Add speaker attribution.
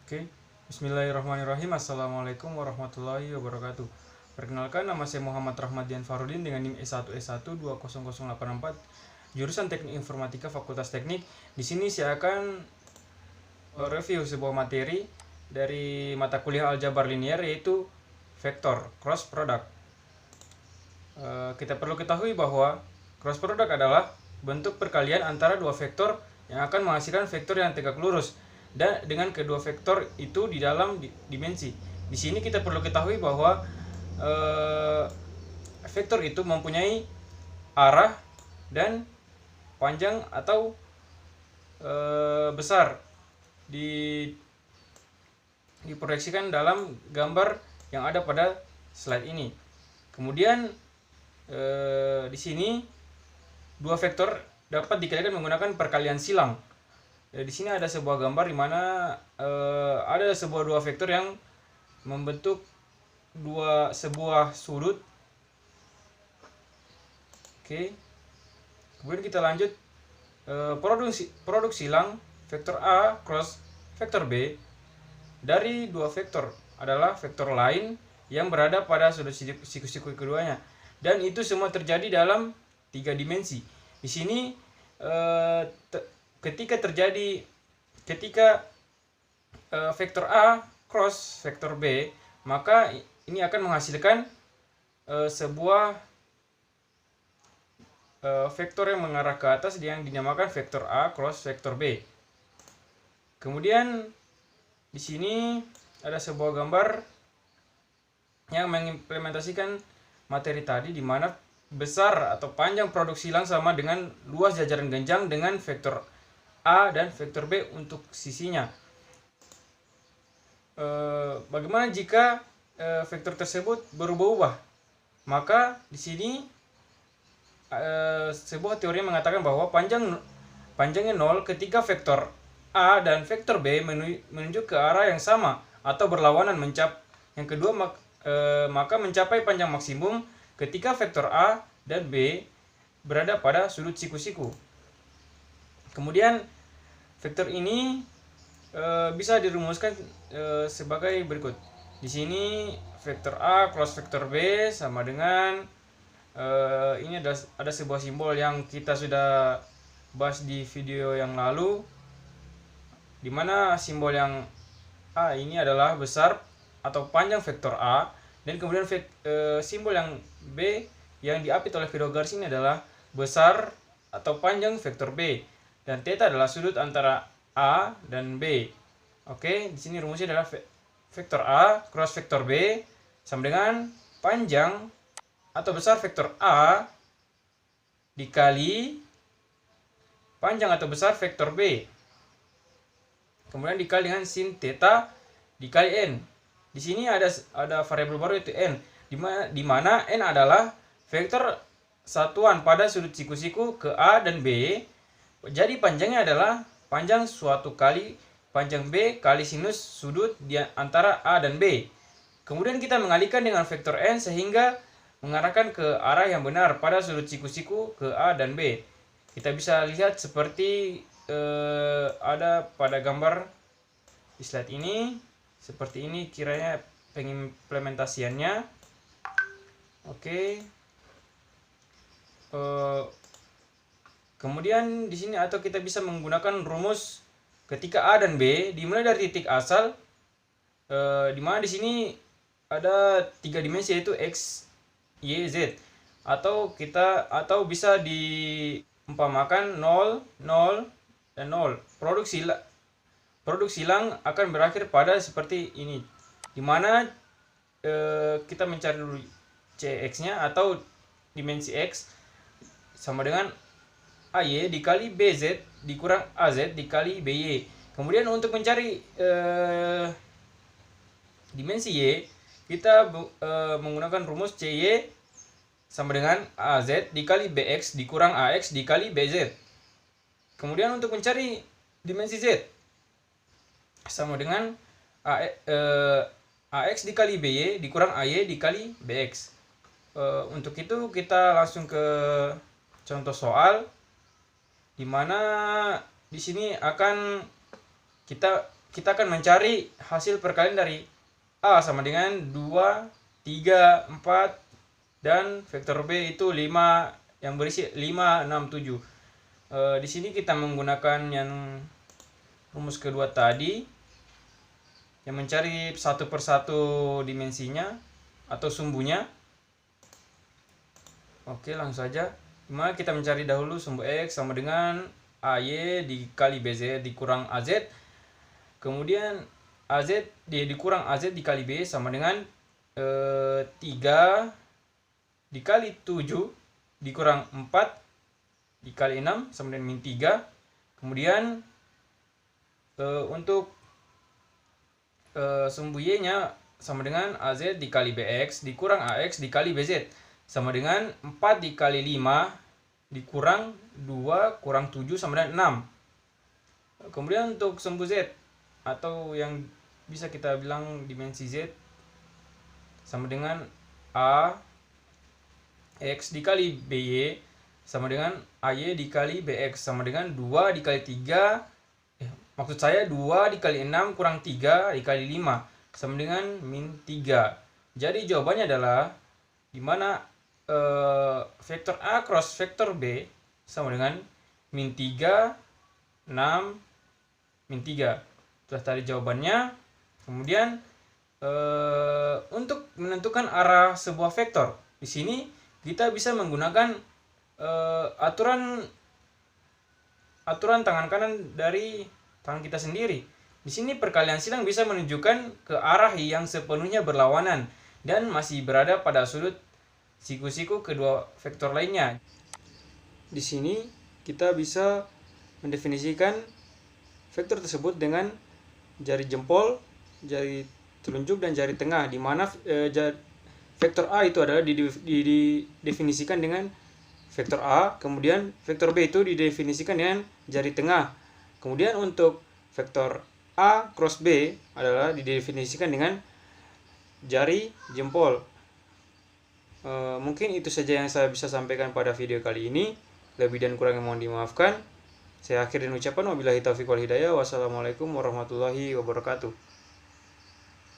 Speaker 1: Oke, Bismillahirrahmanirrahim. Assalamualaikum warahmatullahi wabarakatuh. Perkenalkan, nama saya Muhammad Rahmadian Farudin dengan NIM S1S1 20084, jurusan Teknik Informatika Fakultas Teknik. Di sini saya akan review sebuah materi dari mata kuliah aljabar linear, yaitu vektor cross product. Kita perlu ketahui bahwa cross product adalah bentuk perkalian antara dua vektor yang akan menghasilkan vektor yang tegak lurus dan dengan kedua vektor itu di dalam dimensi. Di sini kita perlu ketahui bahwa vektor itu mempunyai arah dan panjang atau besar diproyeksikan dalam gambar yang ada pada slide ini. Kemudian di sini dua vektor dapat dikalikan menggunakan perkalian silang. Di sini ada sebuah gambar di mana ada dua vektor yang membentuk sebuah sudut. Oke. Kemudian kita lanjut, produk silang vektor A cross vektor B dari dua vektor adalah vektor lain yang berada pada sudut siku-siku keduanya, dan itu semua terjadi dalam 3 dimensi. Di sini ketika vektor A cross vektor B, maka ini akan menghasilkan sebuah vektor yang mengarah ke atas yang dinamakan vektor A cross vektor B. Kemudian di sini ada sebuah gambar yang mengimplementasikan materi tadi, di mana besar atau panjang produk silang sama dengan luas jajaran genjang dengan vektor A dan vektor B untuk sisinya. Bagaimana jika vektor tersebut berubah-ubah? Maka di sini sebuah teori mengatakan bahwa panjangnya 0 ketika vektor A dan vektor B menuju ke arah yang sama atau berlawanan. Yang kedua, maka mencapai panjang maksimum ketika vektor A dan B berada pada sudut siku-siku. Kemudian vektor ini bisa dirumuskan sebagai berikut. Di sini vektor A cross vektor B sama dengan ini ada sebuah simbol yang kita sudah bahas di video yang lalu, di mana simbol yang A ini adalah besar atau panjang vektor A, dan kemudian simbol yang B yang diapit oleh kedua garis ini adalah besar atau panjang vektor B, dan theta adalah sudut antara A dan B. Oke, di sini rumusnya adalah vektor A cross vektor B sama dengan panjang atau besar vektor A dikali panjang atau besar vektor B, kemudian dikali dengan sin theta dikali n. Di sini ada variabel baru, yaitu n, di mana n adalah vektor satuan pada sudut siku-siku ke A dan B. Jadi panjangnya adalah panjang suatu kali panjang B kali sinus sudut di antara A dan B. Kemudian kita mengalihkan dengan vektor n sehingga mengarahkan ke arah yang benar pada sudut siku-siku ke A dan B. Kita bisa lihat seperti ada pada gambar di slide ini. Seperti ini kiranya pengimplementasiannya. Oke. Kemudian di sini atau kita bisa menggunakan rumus ketika A dan B dimulai dari titik asal, di mana di sini ada 3 dimensi, yaitu X, Y, Z, atau bisa diumpamakan 0, 0, dan 0. Produk silang akan berakhir pada seperti ini, di mana kita mencari dulu Cx-nya atau dimensi X sama dengan AY dikali BZ dikurang AZ dikali BY. Kemudian untuk mencari dimensi Y, kita menggunakan rumus CY sama dengan AZ dikali BX dikurang AX dikali BZ. Kemudian untuk mencari dimensi Z sama dengan AX dikali BY dikurang AY dikali BX. Untuk itu kita langsung ke contoh soal, di mana di sini akan kita kita akan mencari hasil perkalian dari A sama dengan 2, 3, 4, dan vektor B itu 5 yang berisi 5, 6, 7. Di sini kita menggunakan yang rumus kedua tadi yang mencari satu persatu dimensinya atau sumbunya. Oke, langsung saja. Dimana kita mencari dahulu sumbu X sama dengan AY dikali BZ dikurang AZ. Kemudian AZ dikurang AZ dikali B sama dengan 3 dikali 7 dikurang 4 dikali 6 sama dengan min 3. Kemudian untuk sumbu Y nya sama dengan AZ dikali BX dikurang AX dikali BZ sama dengan 4 dikali 5 dikurang 2 kurang 7 sama dengan 6. Kemudian untuk sumbu Z atau yang bisa kita bilang dimensi Z sama dengan A X dikali BY sama dengan AY dikali BX sama dengan 2 dikali 3 maksud saya 2 dikali 6 kurang 3 dikali 5 sama dengan min 3. Jadi jawabannya adalah dimana vektor A cross vektor B sama dengan min 3, 6, min 3. Sudah tadi jawabannya. Kemudian untuk menentukan arah sebuah vektor, di sini kita bisa menggunakan aturan tangan kanan dari tangan kita sendiri. Di sini perkalian silang bisa menunjukkan ke arah yang sepenuhnya berlawanan dan masih berada pada sudut siku-siku kedua vektor lainnya. Di sini kita bisa mendefinisikan vektor tersebut dengan jari jempol, jari telunjuk, dan jari tengah, di mana vektor A itu adalah didefinisikan dengan vektor A, kemudian vektor B itu didefinisikan dengan jari tengah. Kemudian untuk vektor A cross B adalah didefinisikan dengan jari jempol. Mungkin itu saja yang saya bisa sampaikan pada video kali ini. Lebih dan kurangnya mohon dimaafkan. Saya akhirin ucapan wabillahi taufiq wal hidayah. Wassalamualaikum warahmatullahi wabarakatuh.